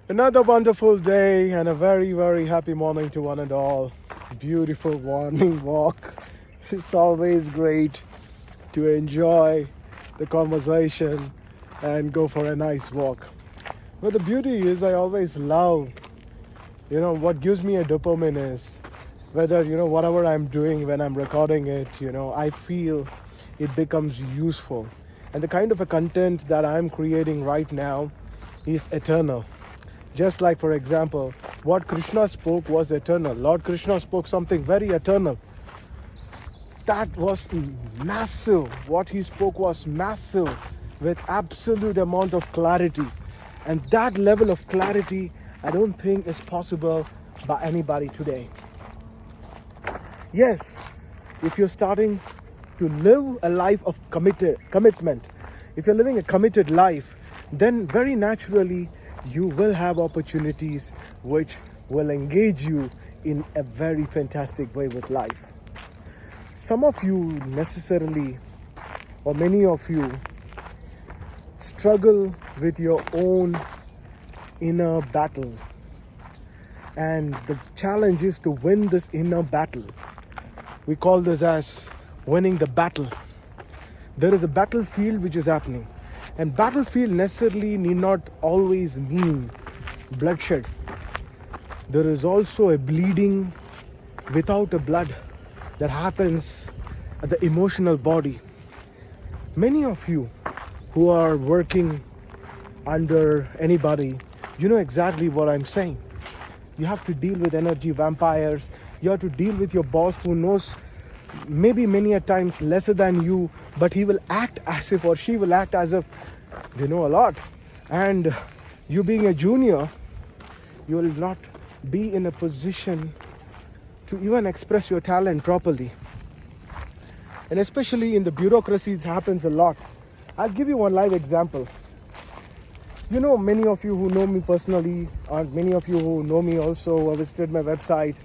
Another wonderful day and a very, very happy morning to one and all. Beautiful morning walk. It's always great to enjoy the conversation and go for a nice walk. But the beauty is, I always love, what gives me a dopamine is whether, whatever I'm doing when I'm recording it, I feel it becomes useful. And the kind of a content that I'm creating right now is eternal. Just like, for example, what Krishna spoke was eternal. Lord Krishna spoke something very eternal. That was massive. What he spoke was massive with absolute amount of clarity. And that level of clarity, I don't think is possible by anybody today. Yes, if you're starting to live a life of commitment, if you're living a committed life, then very naturally you will have opportunities which will engage you in a very fantastic way with life. Some of you necessarily, or many of you, struggle with your own inner battle. And the challenge is to win this inner battle. We call this as winning the battle. There is a battlefield which is happening. And battlefield necessarily need not always mean bloodshed. There is also a bleeding without a blood that happens at the emotional body. Many of you who are working under anybody, you know exactly what I'm saying. You have to deal with energy vampires. You have to deal with your boss who knows maybe many a times lesser than you, but he will act as if, or she will act as if they know a lot. And you being a junior, you will not be in a position to even express your talent properly. And especially in the bureaucracy, it happens a lot. I'll give you one live example. Many of you who know me personally, or many of you who know me also, who have visited my website,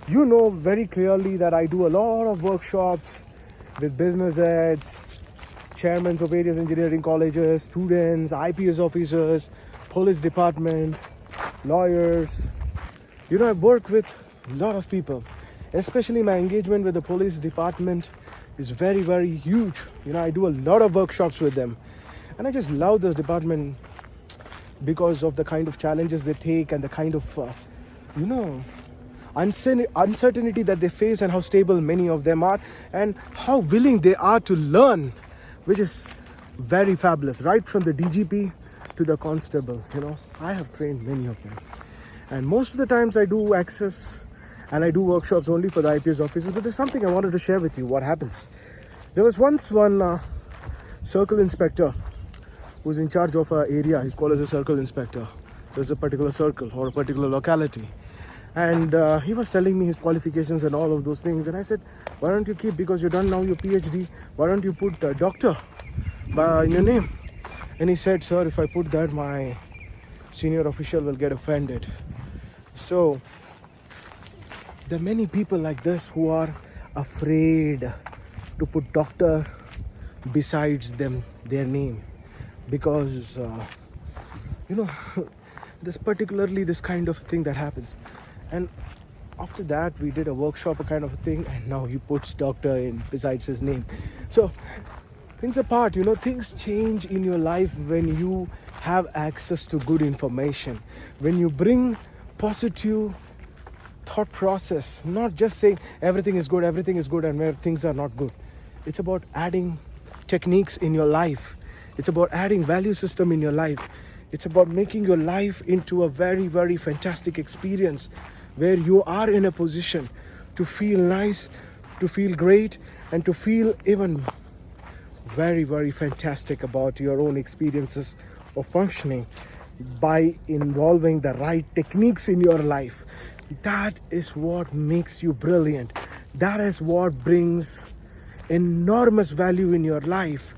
you know very clearly that I do a lot of workshops with business heads, chairmen of various engineering colleges, students, IPS officers, police department, lawyers. I work with a lot of people. Especially my engagement with the police department is very, very huge. I do a lot of workshops with them. And I just love this department because of the kind of challenges they take and the kind of, uncertainty that they face and how stable many of them are and how willing they are to learn, which is very fabulous. Right from the DGP to the constable, I have trained many of them. And most of the times I do access and I do workshops only for the IPS officers. But there's something I wanted to share with you, what happens. There was once one circle inspector who was in charge of an area. He's called as a circle inspector. There's a particular circle or a particular locality. And he was telling me his qualifications and all of those things. And I said, why don't you keep, because you're done now your PhD, why don't you put doctor in your name? And he said, sir, if I put that, my senior official will get offended. So there are many people like this who are afraid to put doctor besides their name. Because, this kind of thing that happens. And after that, we did a workshop, a kind of a thing, and now he puts doctor in besides his name. So things apart, things change in your life when you have access to good information. When you bring positive thought process, not just saying everything is good and where things are not good. It's about adding techniques in your life. It's about adding value system in your life. It's about making your life into a very, very fantastic experience where you are in a position to feel nice, to feel great, and to feel even very, very fantastic about your own experiences of functioning by involving the right techniques in your life. That is what makes you brilliant. That is what brings enormous value in your life.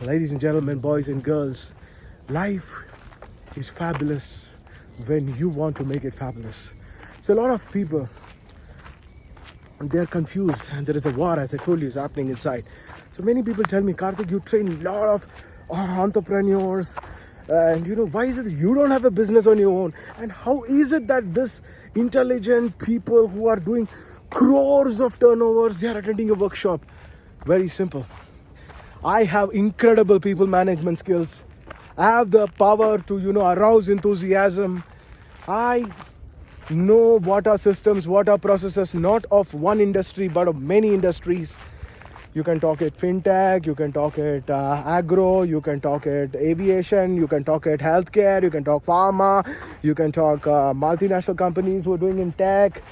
Ladies and gentlemen, boys and girls, life is fabulous when you want to make it fabulous. So a lot of people, they're confused, and there is a war, as I told you, is happening inside. So many people tell me, Karthik, you train a lot of entrepreneurs And why is it that you don't have a business on your own? And how is it that this intelligent people who are doing crores of turnovers, they are attending a workshop? Very simple. I have incredible people management skills. I have the power to, arouse enthusiasm. I know what are systems, what are processes, not of one industry, but of many industries. You can talk at fintech, you can talk at agro, you can talk at aviation, you can talk at healthcare, you can talk pharma, you can talk multinational companies who are doing in tech,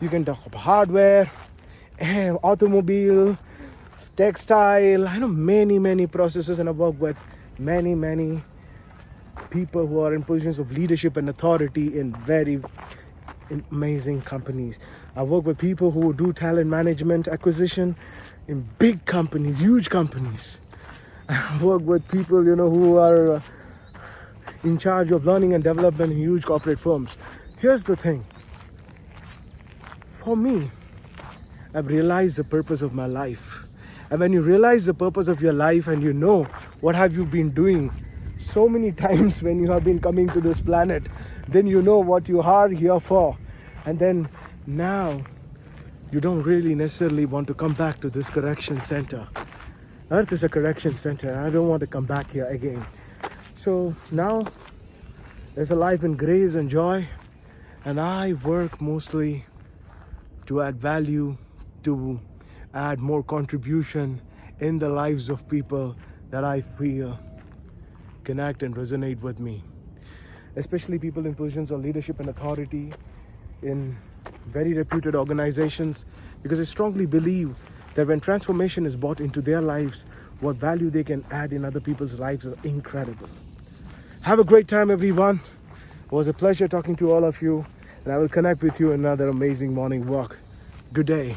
you can talk about hardware, automobile, textile. I know many processes, and I work with many people who are in positions of leadership and authority in very amazing companies. I work with people who do talent management acquisition in big companies, huge companies. I work with people, who are in charge of learning and development in huge corporate firms. Here's the thing. For me, I've realized the purpose of my life. And when you realize the purpose of your life and you know what have you been doing so many times when you have been coming to this planet, then you know what you are here for. And then now you don't really necessarily want to come back to this correction center. Earth is a correction center. I don't want to come back here again. So now there's a life in grace and joy. And I work mostly to add value, to add more contribution in the lives of people that I feel connect and resonate with me. Especially people in positions of leadership and authority in very reputed organizations, because I strongly believe that when transformation is brought into their lives, what value they can add in other people's lives is incredible. Have a great time, everyone. It was a pleasure talking to all of you, and I will connect with you in another amazing morning walk. Good day.